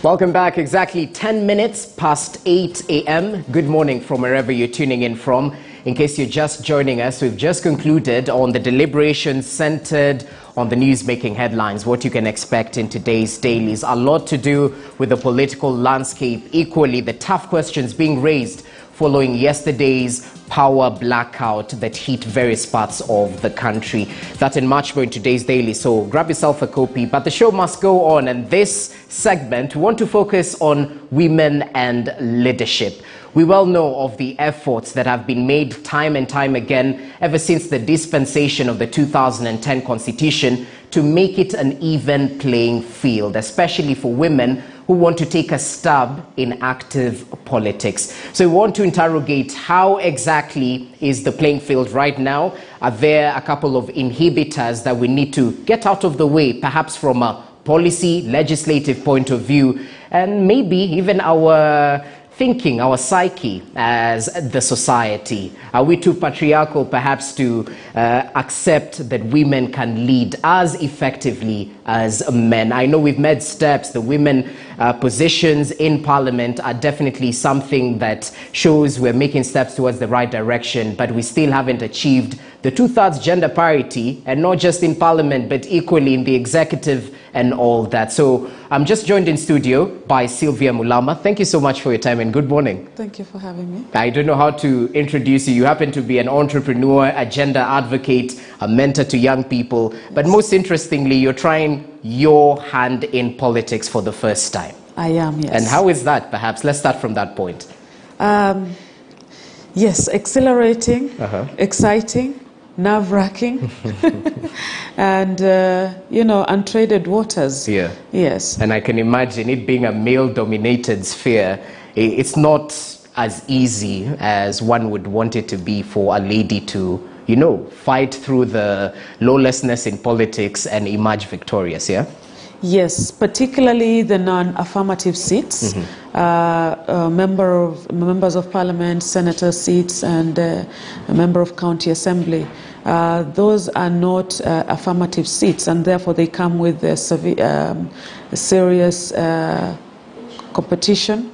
Welcome back. Exactly 10 minutes past 8 a.m. Good morning from wherever you're tuning in from. In case you're just joining us, we've just concluded on the deliberations centered on the news-making headlines, what you can expect in today's dailies. A lot to do with the political landscape. Equally, the tough questions being raised following yesterday's power blackout that hit various parts of the country. That and much more in today's daily, so grab yourself a copy. But the show must go on, and this segment, we want to focus on women and leadership. We well know of the efforts that have been made time and time again ever since the dispensation of the 2010 Constitution to make it an even playing field, especially for women who want to take a stab in active politics. So we want to interrogate how exactly is the playing field right now? Are there a couple of inhibitors that we need to get out of the way, perhaps from a policy, legislative point of view, and maybe even our thinking, our psyche as the society? Are we too patriarchal perhaps to accept that women can lead as effectively as men? I know we've made steps. The women positions in parliament are definitely something that shows we're making steps towards the right direction, but we still haven't achieved the 2/3 gender parity, and not just in parliament, but equally in the executive and all that. So I'm just joined in studio by Sylvia Mulama. Thank you so much for your time and good morning. Thank you for having me. I don't know how to introduce you. You happen to be an entrepreneur, a gender advocate, a mentor to young people. But most interestingly, you're trying your hand in politics for the first time. I am, yes. And how is that, perhaps? Let's start from that point. Yes, exhilarating, exciting, nerve-wracking, and, untreaded waters. Yeah. Yes. And I can imagine it being a male-dominated sphere, it's not as easy as one would want it to be for a lady to, fight through the lawlessness in politics and emerge victorious, yeah? Yes, particularly the non-affirmative seats, members of parliament, senator seats, and a member of county assembly. Those are not affirmative seats, and therefore they come with a serious competition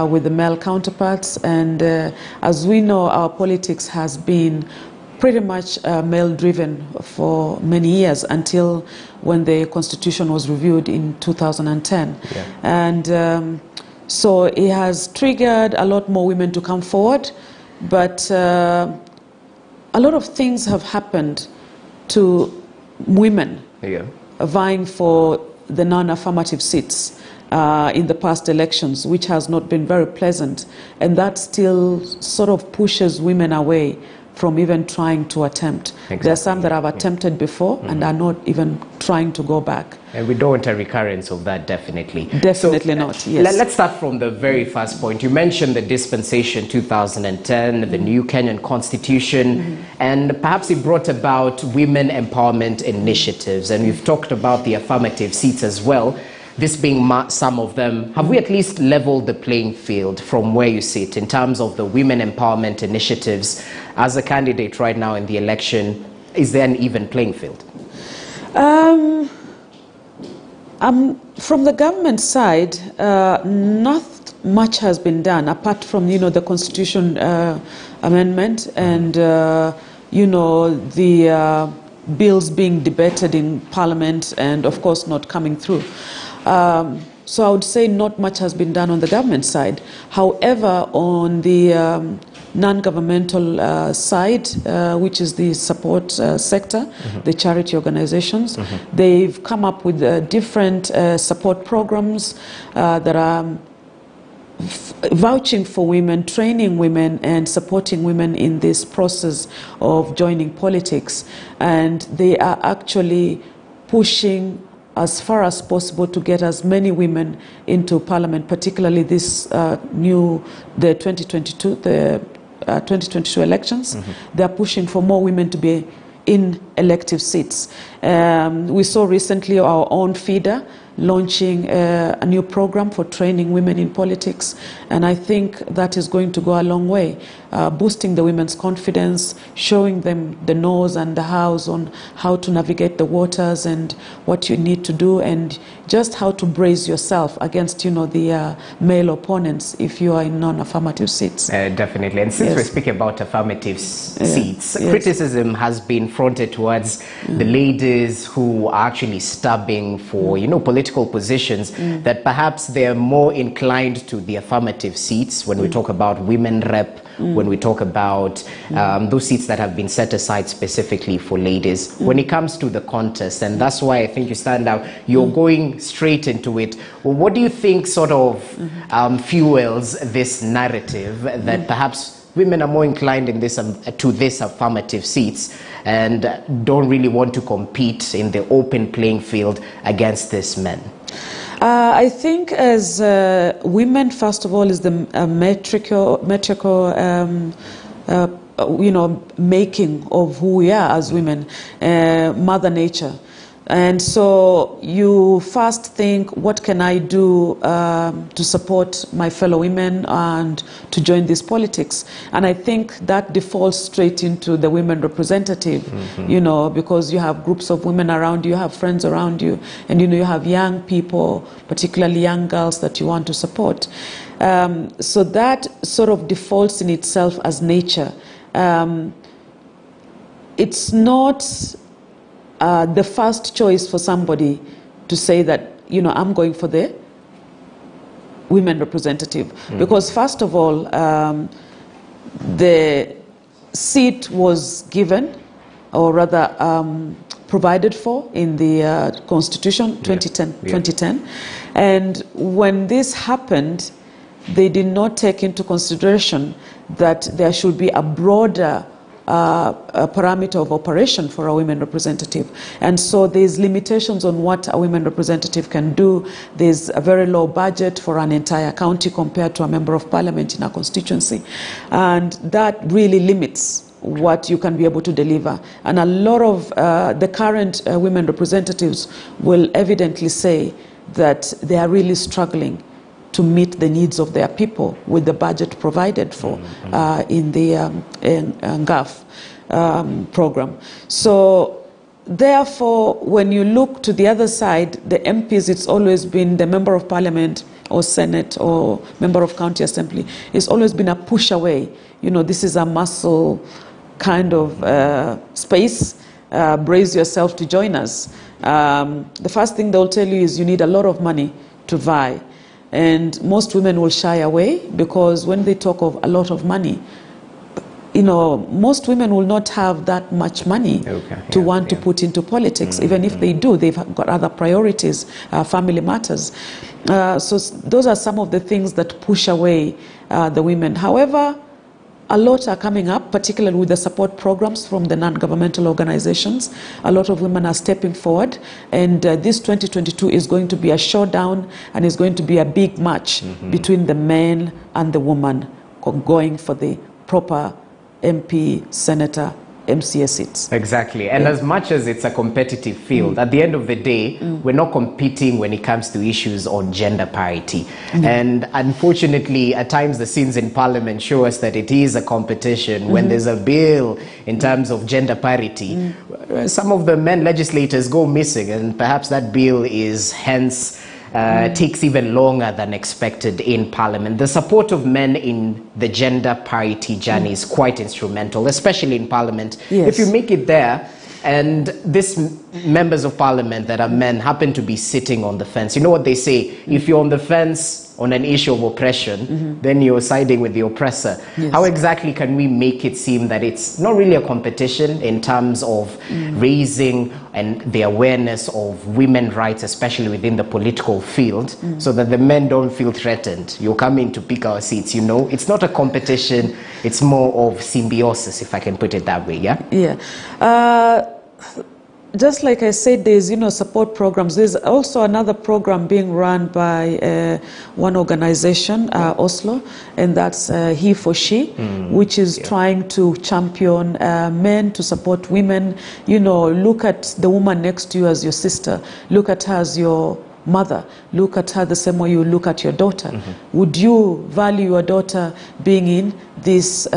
with the male counterparts. And as we know, our politics has been pretty much male-driven for many years until when the Constitution was reviewed in 2010. Yeah. And so it has triggered a lot more women to come forward, but a lot of things have happened to women vying for the non-affirmative seats in the past elections, which has not been very pleasant, and that still sort of pushes women away from even trying to attempt. Exactly. There are some that have attempted before and are not even trying to go back. And we don't want a recurrence of that, definitely. Definitely not, yes. Let's start from the very first point. You mentioned the dispensation 2010, the new Kenyan Constitution, and perhaps it brought about women empowerment initiatives. And we've talked about the affirmative seats as well. This being some of them, have we at least leveled the playing field from where you sit in terms of the women empowerment initiatives? As a candidate right now in the election, is there an even playing field? From the government side, not much has been done apart from, the Constitution amendment and, the bills being debated in Parliament and, of course, not coming through. So I would say not much has been done on the government side. However, on the non-governmental side, which is the support sector, the charity organizations, they've come up with different support programs that are vouching for women, training women, and supporting women in this process of joining politics. And they are actually pushing as far as possible to get as many women into parliament, particularly this the 2022 elections. They are pushing for more women to be in elective seats. We saw recently our own feeder launching a new program for training women in politics, and I think that is going to go a long way, boosting the women's confidence, showing them the no's and the how's on how to navigate the waters and what you need to do, and just how to brace yourself against, you know, the male opponents if you are in non-affirmative seats. Definitely. And since we're speaking about affirmative seats, criticism has been fronted towards the ladies who are actually stubbing for, you know, political positions, that perhaps they're more inclined to the affirmative seats when we talk about women rep, when we talk about those seats that have been set aside specifically for ladies. When it comes to the contest, and that's why I think you stand out, you're going straight into it. Well, what do you think sort of fuels this narrative that perhaps women are more inclined in this to this affirmative seats and don't really want to compete in the open playing field against these men? I think as women, first of all, is the metrical you know, making of who we are as women, Mother Nature. And so you first think, what can I do to support my fellow women and to join this politics? And I think that defaults straight into the women representative, you know, because you have groups of women around you, you have friends around you, and, you know, you have young people, particularly young girls that you want to support. So that sort of defaults in itself as nature. It's not the first choice for somebody to say that, you know, I'm going for the women representative. Because first of all, the seat was given, or rather provided for in the Constitution 2010. And when this happened, they did not take into consideration that there should be a broader a parameter of operation for a women representative. And so there's limitations on what a women representative can do. There's a very low budget for an entire county compared to a member of parliament in a constituency. And that really limits what you can be able to deliver. And a lot of the current women representatives will evidently say that they are really struggling to meet the needs of their people with the budget provided for in the GAF program. So therefore, when you look to the other side, the MPs, it's always been the member of parliament or senate or member of county assembly. It's always been a push away. You know, this is a muscle kind of space. Brace yourself to join us. The first thing they'll tell you is you need a lot of money to vie. And most women will shy away because when they talk of a lot of money, you know, most women will not have that much money to want to put into politics. Even if they do, they've got other priorities, family matters. So those are some of the things that push away the women. However, a lot are coming up, particularly with the support programs from the non-governmental organizations. A lot of women are stepping forward, and this 2022 is going to be a showdown, and is going to be a big match between the men and the woman going for the proper MP, senator, MCA seats. Exactly. And as much as it's a competitive field, at the end of the day, we're not competing when it comes to issues on gender parity. And unfortunately, at times the scenes in Parliament show us that it is a competition. When there's a bill in terms of gender parity, some of the men legislators go missing, and perhaps that bill is hence takes even longer than expected in Parliament. The support of men in the gender parity journey is quite instrumental, especially in Parliament. If you make it there, and these members of Parliament that are men happen to be sitting on the fence, you know what they say, if you're on the fence on an issue of oppression, then you're siding with the oppressor. How exactly can we make it seem that it's not really a competition in terms of raising and the awareness of women's rights, especially within the political field, so that the men don't feel threatened? You're coming to pick our seats, you know? It's not a competition, it's more of symbiosis, if I can put it that way, just like I said, there's, you know, support programs. There's also another program being run by one organization, Oslo, and that's He for She, which is trying to champion men to support women. You know, look at the woman next to you as your sister. Look at her as your mother, look at her the same way you look at your daughter. Would you value your daughter being in this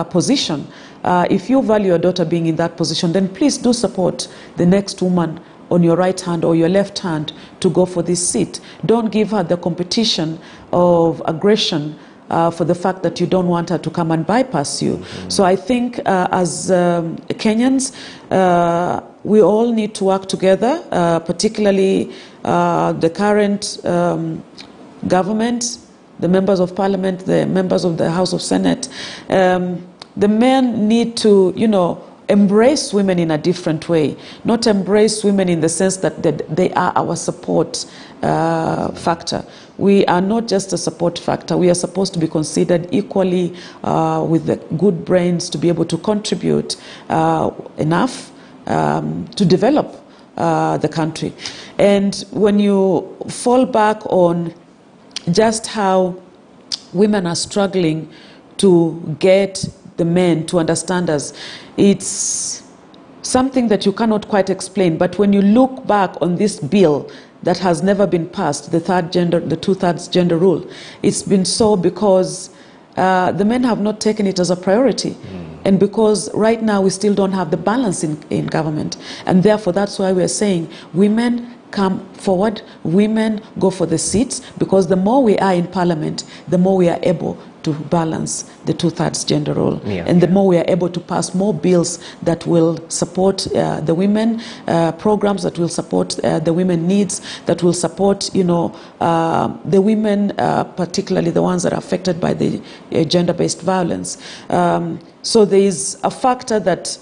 position? If you value your daughter being in that position, then please do support the next woman on your right hand or your left hand to go for this seat. Don't give her the competition of aggression for the fact that you don't want her to come and bypass you. So I think as Kenyans, we all need to work together, particularly the current government, the members of parliament, the members of the House of Senate. The men need to, embrace women in a different way, not embrace women in the sense that they are our support factor. We are not just a support factor. We are supposed to be considered equally with the good brains to be able to contribute enough to develop the country. And when you fall back on just how women are struggling to get the men to understand us, it's something that you cannot quite explain. But when you look back on this bill that has never been passed, the two-thirds gender rule, it's been so because the men have not taken it as a priority. And because right now we still don't have the balance in government. And therefore that's why we're saying women come forward, women go for the seats, because the more we are in parliament, the more we are able to balance the two-thirds gender role. And the more we are able to pass more bills that will support the women, programs that will support the women needs, that will support, the women, particularly the ones that are affected by the gender-based violence. So there is a factor that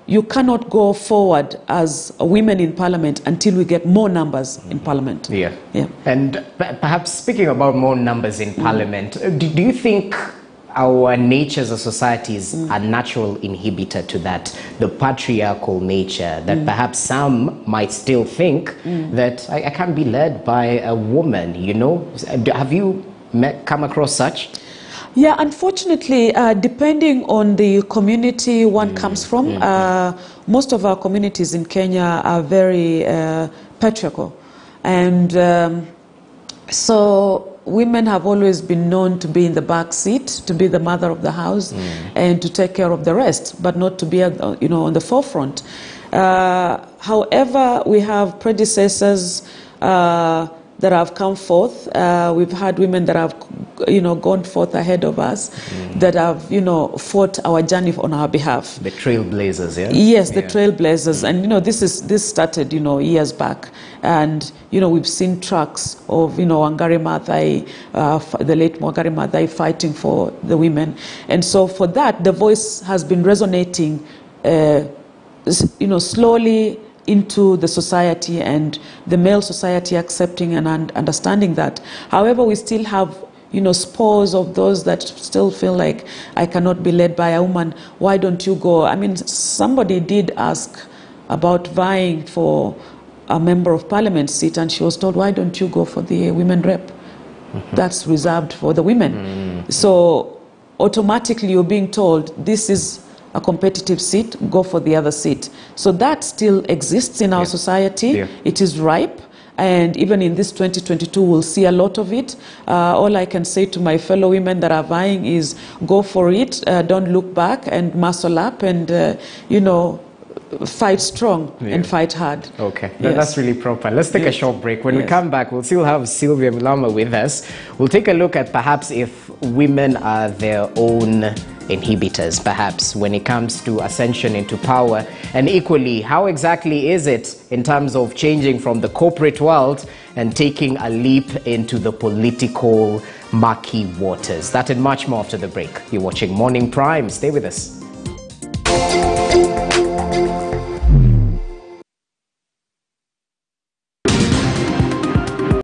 you cannot go forward as women in parliament until we get more numbers in parliament. And perhaps speaking about more numbers in parliament, do you think our nature as a society is a natural inhibitor to that, the patriarchal nature, that perhaps some might still think that I can't be led by a woman, Have you come across such? Yeah, unfortunately, depending on the community one comes from, most of our communities in Kenya are very patriarchal. And so women have always been known to be in the back seat, to be the mother of the house, and to take care of the rest, but not to be, on the forefront. However, we have predecessors that have come forth. We've had women that have, gone forth ahead of us, that have, fought our journey on our behalf. The trailblazers, yeah? Yes, the trailblazers. And, this started, years back. And, we've seen tracks of, Wangari Maathai, the late Wangari Maathai fighting for the women. And so for that, the voice has been resonating, slowly into the society, and the male society accepting and understanding that. However, we still have, spores of those that still feel like, I cannot be led by a woman. Why don't you go? I mean, somebody did ask about vying for a member of parliament seat, and she was told, why don't you go for the women rep? That's reserved for the women. So automatically you're being told, this is a competitive seat, go for the other seat. So that still exists in our society. It is ripe, and even in this 2022 we'll see a lot of it. All I can say to my fellow women that are vying is go for it, don't look back, and muscle up, and fight strong and fight hard. Okay, that's really proper. Let's take a short break. When we come back, we'll still have Sylvia Mulama with us. We'll take a look at perhaps if women are their own inhibitors, perhaps, when it comes to ascension into power, and equally, how exactly is it in terms of changing from the corporate world and taking a leap into the political murky waters? That and much more after the break. You're watching Morning Prime. Stay with us.